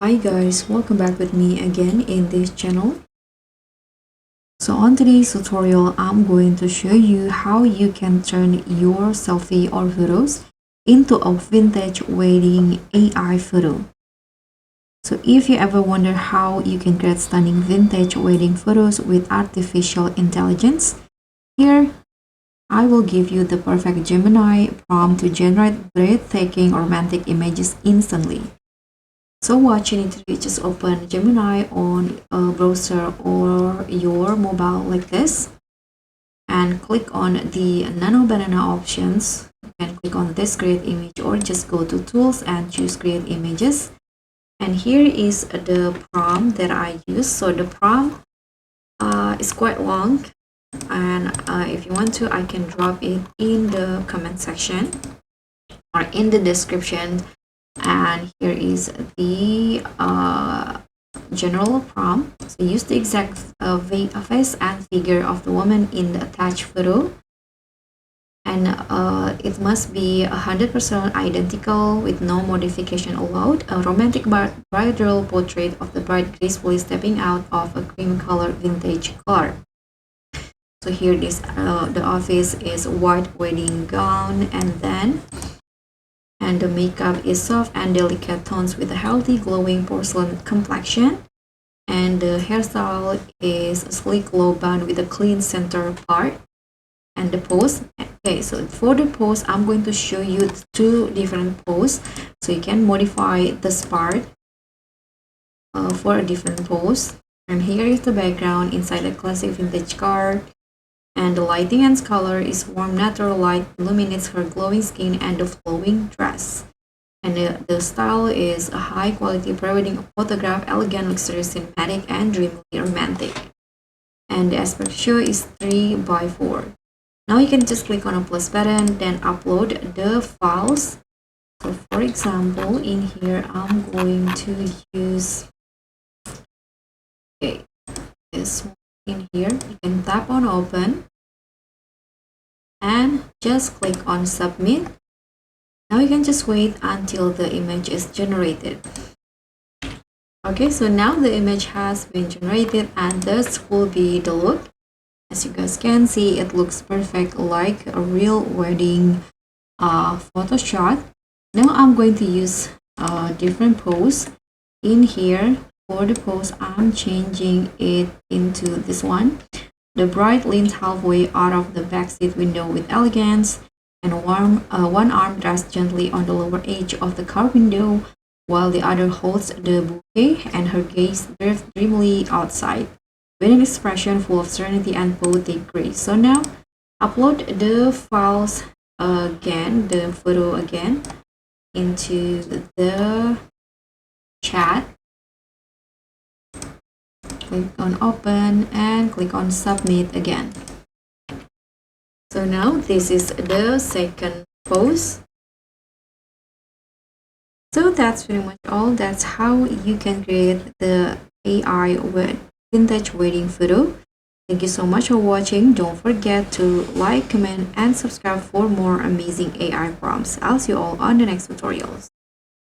Hi guys, welcome back with me again in this channel. So on today's tutorial, I'm going to show you how you can turn your selfie or photos into a vintage wedding AI photo. So if you ever wonder how you can create stunning vintage wedding photos with artificial intelligence, here I will give you the perfect Gemini prompt to generate breathtaking romantic images instantly. So what you need to do is just open Gemini on a browser or your mobile like this and click on the nano banana options. You can click on this create image or just go to tools and choose create images. And here is the prompt that I use. So the prompt is quite long, and if you want to, I can drop it in the comment section or in the description. And here is the general prompt. So use the exact face and figure of the woman in the attached photo, and it must be 100% identical with no modification allowed. A romantic bridal portrait of the bride gracefully stepping out of a cream colored vintage car. So here this the office is white wedding gown, and the makeup is soft and delicate tones with a healthy glowing porcelain complexion, and the hairstyle is a sleek low bun with a clean center part. And the pose, okay, so for the pose I'm going to show you two different pose, so you can modify this part for a different pose. And here is the background inside a classic vintage car, and the lighting and color is warm natural light illuminates her glowing skin and the flowing dress. And the style is a high quality pre-wedding photograph, elegant, luxurious, cinematic, and dreamily romantic. And the aspect ratio is 3:4. Now you can just click on a plus button, then upload the files. So for example, in here I'm going to use this one. In here you can tap on open and just click on submit. Now you can just wait until the image is generated. Okay, so now the image has been generated and this will be the look. As you guys can see, it looks perfect like a real wedding photo shot. Now I'm going to use a different pose. In here for the pose, I'm changing it into this one. The bride leans halfway out of the backseat window with elegance, and one arm rests gently on the lower edge of the car window, while the other holds the bouquet, and her gaze drifts dreamily outside, with an expression full of serenity and poetic grace. So now, upload the files again, the photo again, into the chat. Click on open and click on submit again. So now this is the second pose. So that's pretty much all. That's how you can create the AI vintage wedding photo. Thank you so much for watching. Don't forget to like, comment, and subscribe for more amazing AI prompts. I'll see you all on the next tutorials.